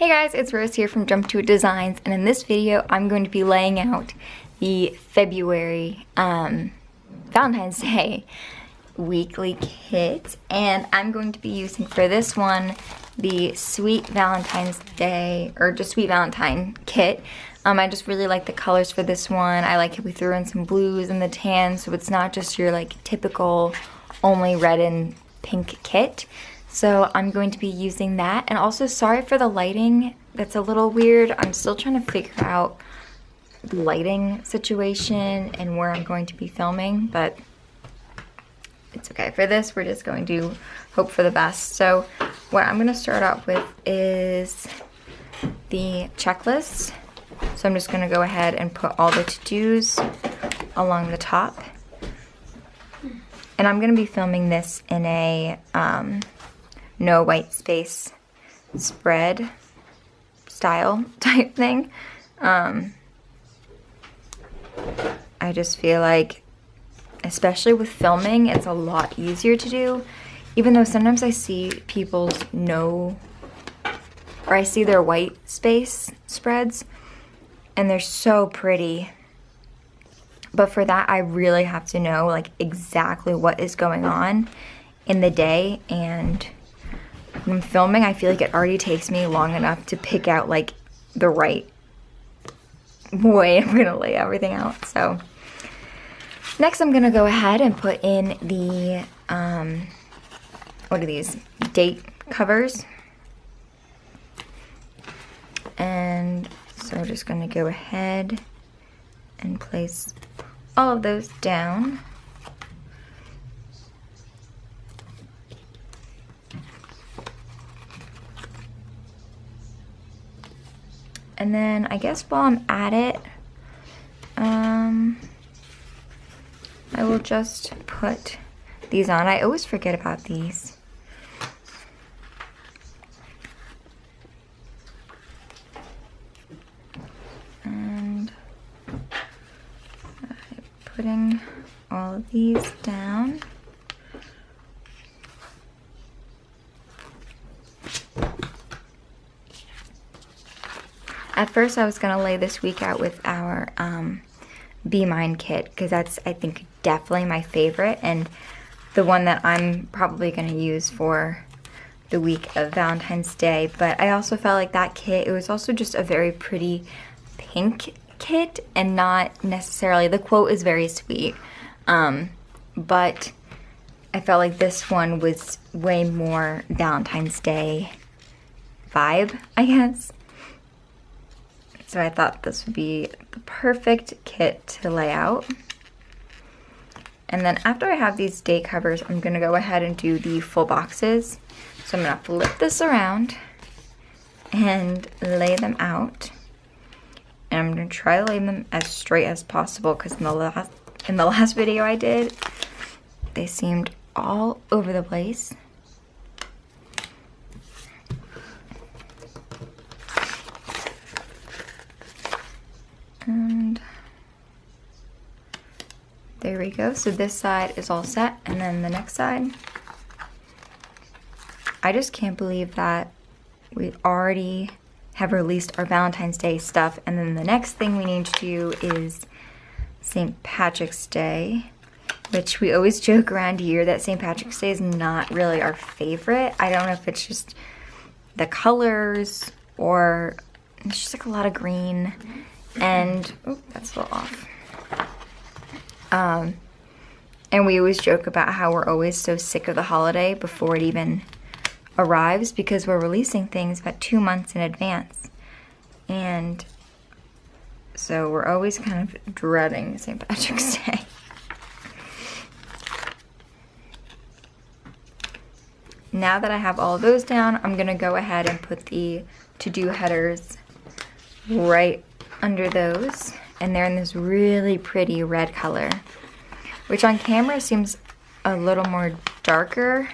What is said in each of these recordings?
Hey guys, it's Rose here from Jump to It Designs, and in this video I'm going to be laying out the February Valentine's Day weekly kit, and I'm going to be using for this one the Sweet Valentine's Day, or just Sweet Valentine kit. I just really like the colors for this one. I like it we threw in some blues and the tan, so it's not just your like typical only red and pink kit. So I'm going to be using that. And also, sorry for the lighting, that's a little weird. I'm still trying to figure out the lighting situation and where I'm going to be filming, but it's okay. For this, we're just going to hope for the best. So what I'm gonna start out with is the checklist. So I'm just gonna go ahead and put all the to-dos along the top. And I'm gonna be filming this in a no white space spread style type thing. I just feel like, especially with filming, it's a lot easier to do, even though sometimes I see people's I see their white space spreads and they're so pretty, but for that I really have to know like exactly what is going on in the day. And when I'm filming, I feel like it already takes me long enough to pick out like the right way I'm gonna lay everything out. So next I'm gonna go ahead and put in the what are these, date covers. And so we're just gonna go ahead and place all of those down. And then I guess while I'm at it, I will just put these on. I always forget about these. And I'm putting all of these down. At first I was gonna lay this week out with our Be Mine kit, because that's, I think, definitely my favorite and the one that I'm probably gonna use for the week of Valentine's Day. But I also felt like that kit, it was also just a very pretty pink kit and not necessarily, the quote is very sweet, but I felt like this one was way more Valentine's Day vibe, I guess. So I thought this would be the perfect kit to lay out. And then after I have these date covers, I'm gonna go ahead and do the full boxes. So I'm gonna flip this around and lay them out. And I'm gonna try to lay them as straight as possible, because in the last video I did, they seemed all over the place. And there we go. So this side is all set, and then the next side. I just can't believe that we already have released our Valentine's Day stuff, and then the next thing we need to do is St. Patrick's Day, which we always joke around here that St. Patrick's Day is not really our favorite. I don't know if it's just the colors or it's just like a lot of green. And oh, that's a little off. And we always joke about how we're always so sick of the holiday before it even arrives, because we're releasing things about 2 months in advance. And so we're always kind of dreading St. Patrick's Day. Now that I have all of those down, I'm gonna go ahead and put the to-do headers right under those, and they're in this really pretty red color, which on camera seems a little more darker,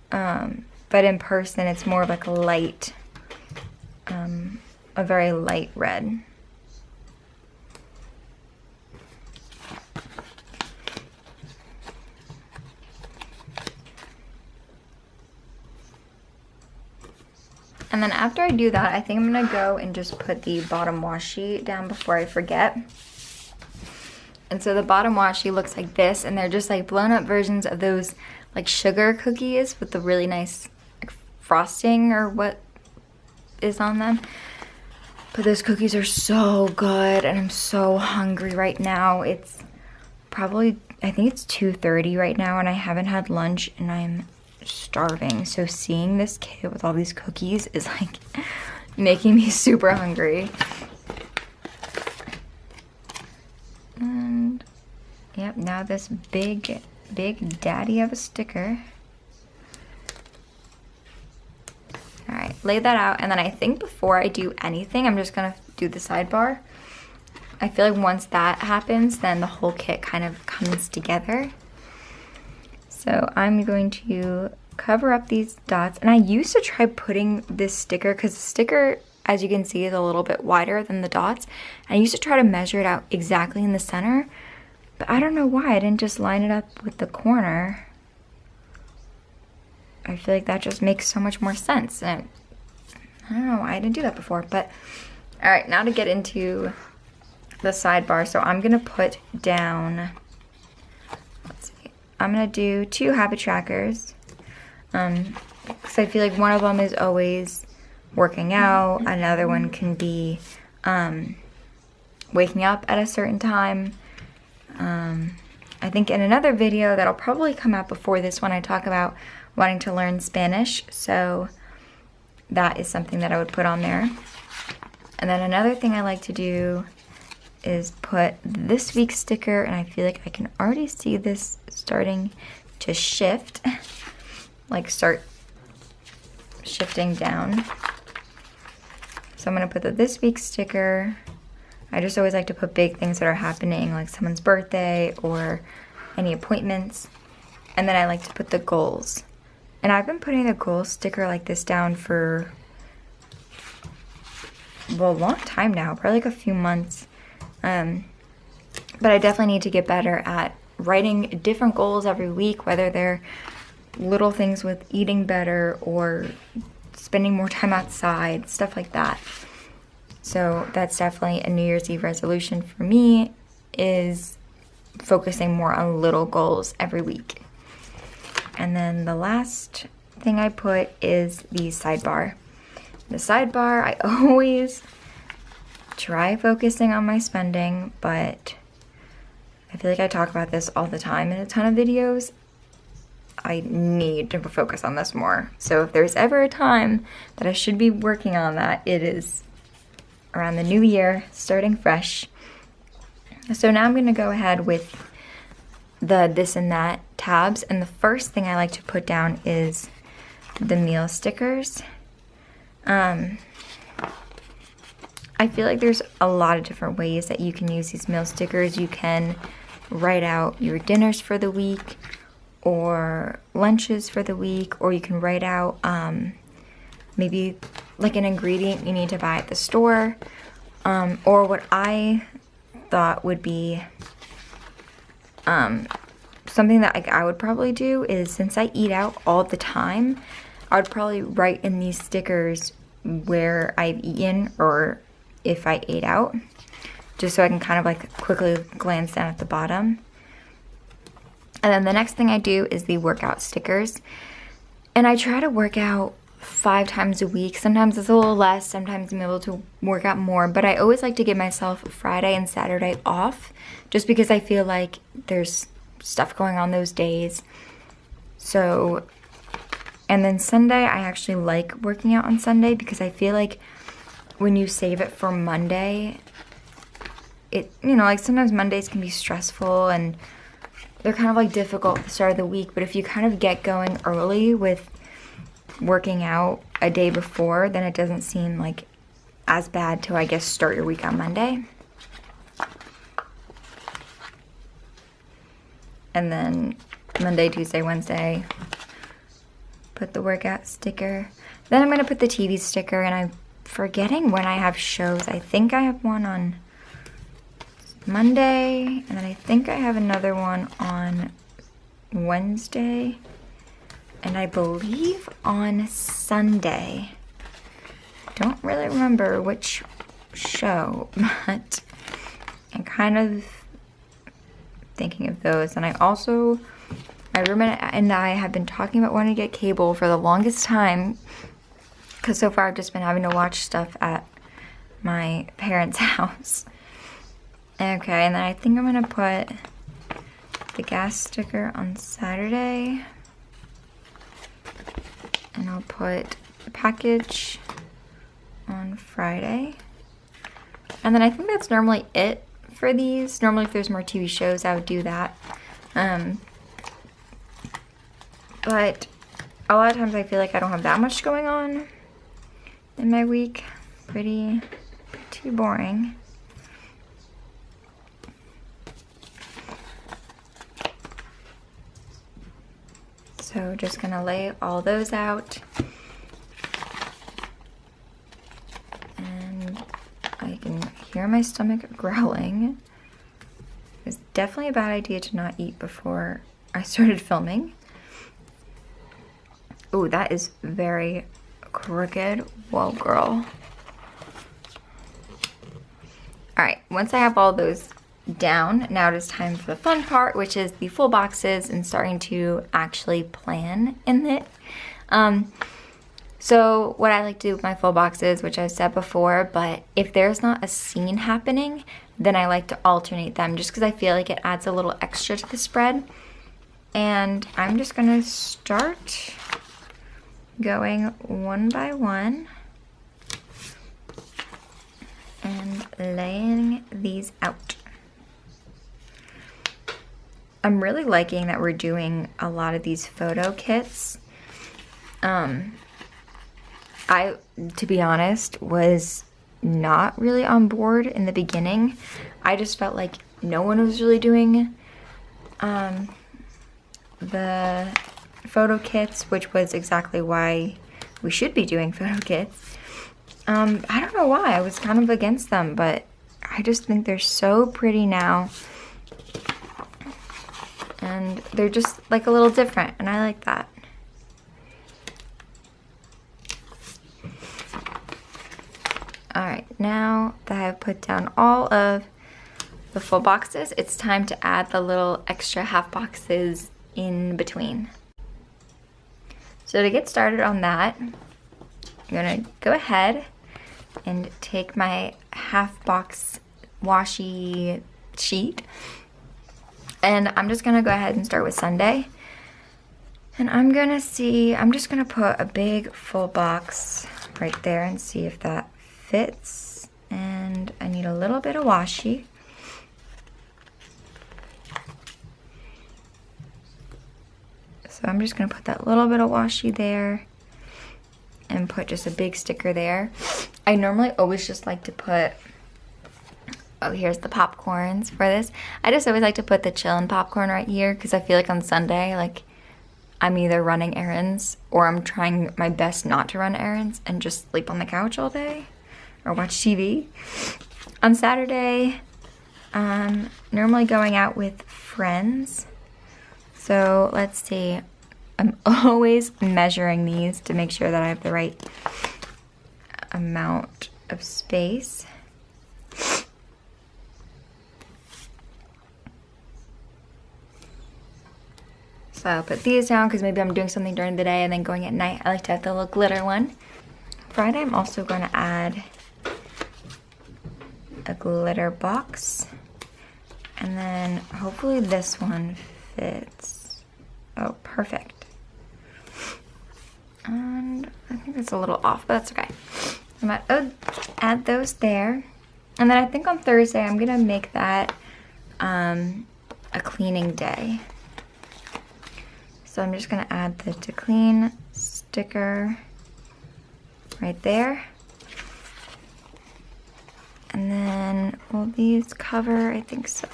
but in person it's more of like a light, a very light red. And then after I do that, I think I'm gonna go and just put the bottom washi down before I forget. And so the bottom washi looks like this, and they're just like blown up versions of those like sugar cookies with the really nice like, frosting or what is on them. But those cookies are so good, and I'm so hungry right now. It's probably, I think it's 2:30 right now, and I haven't had lunch, and I'm starving. So seeing this kit with all these cookies is like making me super hungry. And yep, now this big daddy of a sticker. All right, lay that out, and then I think before I do anything, I'm just gonna do the sidebar. I feel like once that happens, then the whole kit kind of comes together. So I'm going to cover up these dots, and I used to try putting this sticker, because the sticker, as you can see, is a little bit wider than the dots. And I used to try to measure it out exactly in the center, but I don't know why I didn't just line it up with the corner. I feel like that just makes so much more sense. And I don't know why I didn't do that before, but all right, now to get into the sidebar. So I'm gonna put down, let's see, I'm gonna do 2 habit trackers, because I feel like one of them is always working out, another one can be waking up at a certain time. I think in another video that'll probably come out before this one, I talk about wanting to learn Spanish, so that is something that I would put on there. And then another thing I like to do is put this week's sticker, and I feel like I can already see this starting to shift, like start shifting down. So I'm gonna put the this week's sticker. I just always like to put big things that are happening, like someone's birthday or any appointments. And then I like to put the goals. And I've been putting the goals sticker like this down for, well, a long time now, probably like a few months. But I definitely need to get better at writing different goals every week, whether they're little things with eating better or spending more time outside, stuff like that. So that's definitely a New Year's Eve resolution for me, is focusing more on little goals every week. And then the last thing I put is the sidebar. The sidebar, I always try focusing on my spending, but I feel like I talk about this all the time in a ton of videos. I need to focus on this more. So if there's ever a time that I should be working on that, it is around the new year, starting fresh. So now I'm gonna go ahead with the this and that tabs, and the first thing I like to put down is the meal stickers. I feel like there's a lot of different ways that you can use these meal stickers. You can write out your dinners for the week or lunches for the week, or you can write out maybe like an ingredient you need to buy at the store, or what I thought would be something that I would probably do is, since I eat out all the time, I would probably write in these stickers where I've eaten or if I ate out, just so I can kind of like quickly glance down at the bottom. And then the next thing I do is the workout stickers. And I try to work out 5 times a week. Sometimes it's a little less, sometimes I'm able to work out more, but I always like to give myself Friday and Saturday off, just because I feel like there's stuff going on those days. So, and then Sunday, I actually like working out on Sunday, because I feel like when you save it for Monday, it, you know, like sometimes Mondays can be stressful and they're kind of like difficult at the start of the week, but if you kind of get going early with working out a day before, then it doesn't seem like as bad to, I guess, start your week on Monday. And then Monday, Tuesday, Wednesday, put the workout sticker. Then I'm gonna put the TV sticker, and I'm forgetting when I have shows. I think I have one on Monday, and then I think I have another one on Wednesday, and I believe on Sunday. don't really remember which show, but I'm kind of thinking of those. And I also, my roommate and I have been talking about wanting to get cable for the longest time, because so far I've just been having to watch stuff at my parents' house. Okay, and then I think I'm gonna put the gas sticker on Saturday, and I'll put the package on Friday. And then I think that's normally it for these. Normally if there's more TV shows, I would do that. But a lot of times I feel like I don't have that much going on in my week. Pretty boring. So just gonna lay all those out. And I can hear my stomach growling. It's definitely a bad idea to not eat before I started filming. Ooh, that is very crooked. Whoa, girl. All right, once I have all those down, now it is time for the fun part, which is the full boxes and starting to actually plan in it. So what I like to do with my full boxes, which I've said before, but if there's not a scene happening, then I like to alternate them just because I feel like it adds a little extra to the spread. And I'm just gonna start going one by one and laying these out. I'm really liking that we're doing a lot of these photo kits. I, to be honest, was not really on board in the beginning. I just felt like no one was really doing the photo kits, which was exactly why we should be doing photo kits. I don't know why, I was kind of against them, but I just think they're so pretty now. And they're just like a little different, and I like that. Alright, now that I've put down all of the full boxes, it's time to add the little extra half boxes in between. So to get started on that, I'm gonna go ahead and take my half box washi sheet, and I'm just gonna go ahead and start with Sunday. And I'm just gonna put a big full box right there and see if that fits. And I need a little bit of washi. So I'm just gonna put that little bit of washi there and put just a big sticker there. I normally always just like to put, oh, here's the popcorns for this. I just always like to put the chillin' popcorn right here because I feel like on Sunday, like, I'm either running errands or I'm trying my best not to run errands and just sleep on the couch all day or watch TV. On Saturday, normally going out with friends. So let's see, I'm always measuring these to make sure that I have the right amount of space. So I'll put these down because maybe I'm doing something during the day and then going at night. I like to have the little glitter one. Friday, I'm also going to add a glitter box. And then hopefully this one fits. Oh, perfect. And I think it's a little off, but that's okay. I'm gonna add those there. And then I think on Thursday, I'm gonna make that a cleaning day. So I'm just gonna add the to clean sticker right there. And then will these cover? I think so.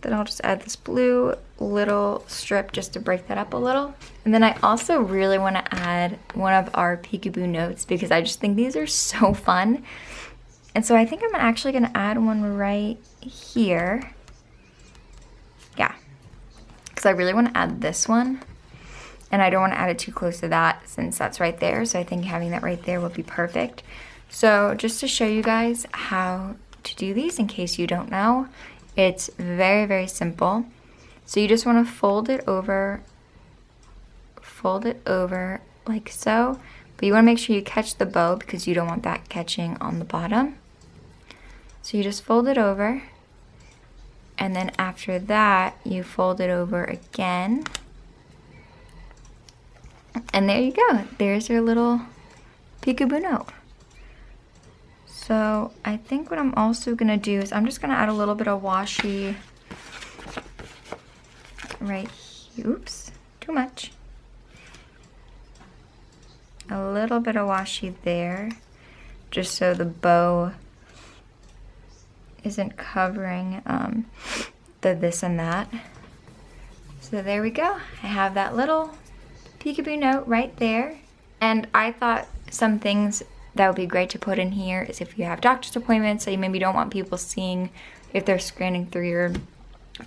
Then I'll just add this blue little strip just to break that up a little. And then I also really want to add one of our peekaboo notes because I just think these are so fun. And so I think I'm actually going to add one right here. Yeah, because I really want to add this one. And I don't want to add it too close to that since that's right there. So I think having that right there will be perfect. So just to show you guys how to do these in case you don't know, it's very, very simple. So you just want to fold it over like so. But you want to make sure you catch the bow because you don't want that catching on the bottom. So you just fold it over. And then after that, you fold it over again. And there you go. There's your little peekaboo note. So I think what I'm also going to do is I'm just going to add a little bit of washi right here. Oops, too much. A little bit of washi there, just so the bow isn't covering the this and that. So there we go. I have that little peekaboo note right there. And I thought some things that would be great to put in here is if you have doctor's appointments that you maybe don't want people seeing if they're scanning through your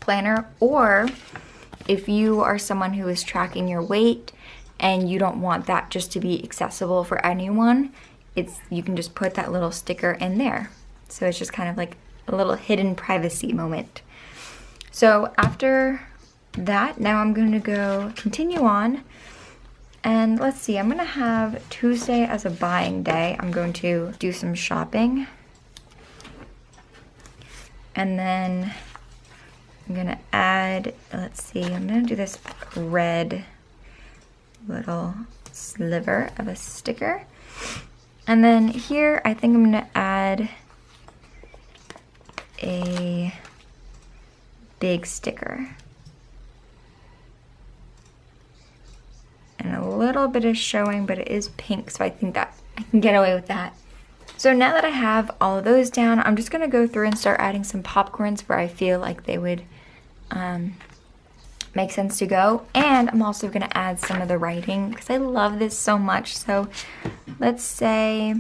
planner, or if you are someone who is tracking your weight and you don't want that just to be accessible for anyone, you can just put that little sticker in there. So it's just kind of like a little hidden privacy moment. So after that, now I'm going to continue on. And let's see, I'm going to have Tuesday as a buying day. I'm going to do some shopping. And then I'm going to add, let's see, I'm going to do this red little sliver of a sticker. And then here, I think I'm going to add a big sticker. And a little bit is showing, but it is pink, so I think that I can get away with that. So now that I have all of those down, I'm just gonna go through and start adding some popcorns where I feel like they would make sense to go. And I'm also gonna add some of the writing because I love this so much. So let's say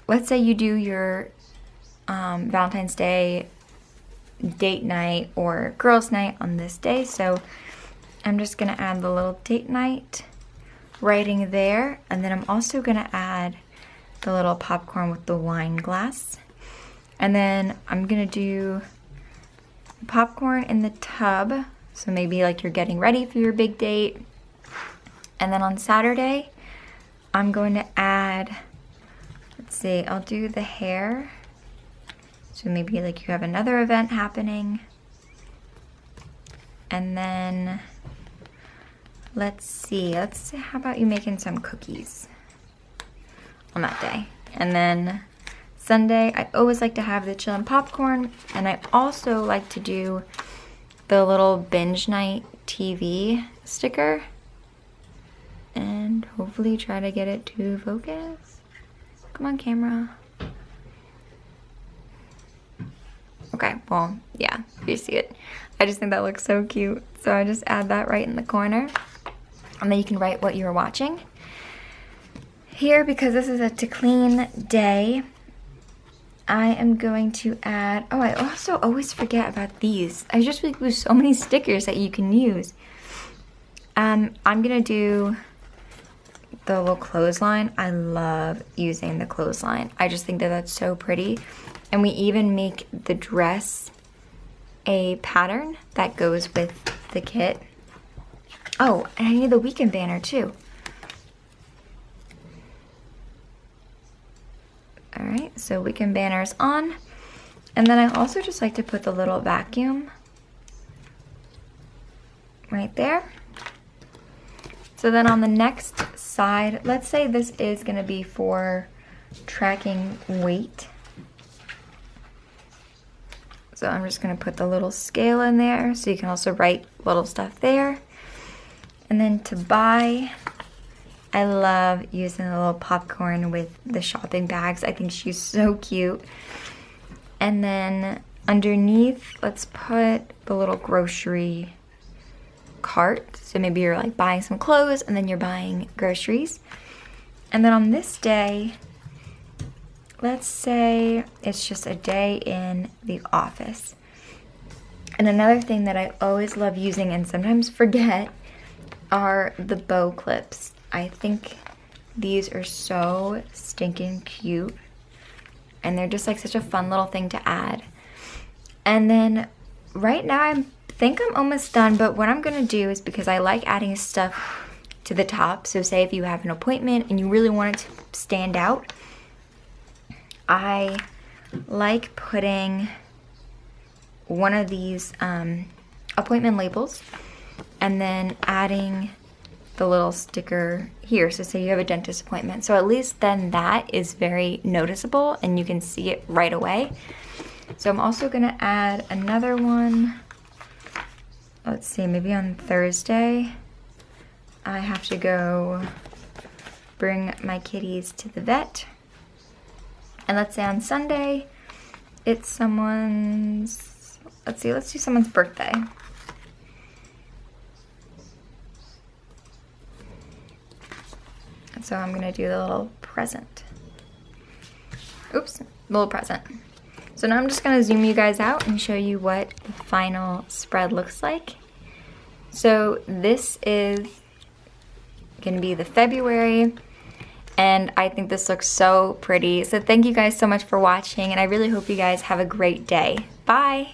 you do your Valentine's Day date night or girls night on this day. So I'm just gonna add the little date night writing there. And then I'm also gonna add the little popcorn with the wine glass. And then I'm gonna do popcorn in the tub. So maybe like you're getting ready for your big date. And then on Saturday, I'm going to add, let's see, I'll do the hair. So maybe like you have another event happening. And then let's see, how about you making some cookies on that day? And then Sunday, I always like to have the chillin' popcorn, and I also like to do the little binge night TV sticker, and hopefully try to get it to focus. Come on, camera. Okay, well, yeah, you see it. I just think that looks so cute, so I just add that right in the corner, and then you can write what you're watching. Here, because this is a to clean day, I am going to add, oh, I also always forget about these. I just feel like there's so many stickers that you can use. I'm gonna do the little clothesline. I love using the clothesline. I just think that that's so pretty. And we even make the dress a pattern that goes with the kit. Oh, and I need the weekend banner too. All right, so weekend banners on. And then I also just like to put the little vacuum right there. So then on the next side, let's say this is gonna be for tracking weight. So I'm just gonna put the little scale in there so you can also write little stuff there. And then to buy, I love using the little popcorn with the shopping bags. I think she's so cute. And then underneath, let's put the little grocery cart. So maybe you're like buying some clothes and then you're buying groceries. And then on this day, let's say it's just a day in the office. And another thing that I always love using and sometimes forget are the bow clips. I think these are so stinking cute, and they're just like such a fun little thing to add. And then right now I think I'm almost done, but what I'm gonna do is, because I like adding stuff to the top, so say if you have an appointment and you really want it to stand out, I like putting one of these appointment labels and then adding the little sticker here. So say you have a dentist appointment, so at least then that is very noticeable and you can see it right away. So I'm also gonna add another one. Let's see, maybe on Thursday I have to go bring my kitties to the vet, and let's say on Sunday it's someone's, let's do someone's birthday. So I'm gonna do the little present. Oops, little present. So now I'm just gonna zoom you guys out and show you what the final spread looks like. So this is gonna be the February, and I think this looks so pretty. So thank you guys so much for watching, and I really hope you guys have a great day. Bye.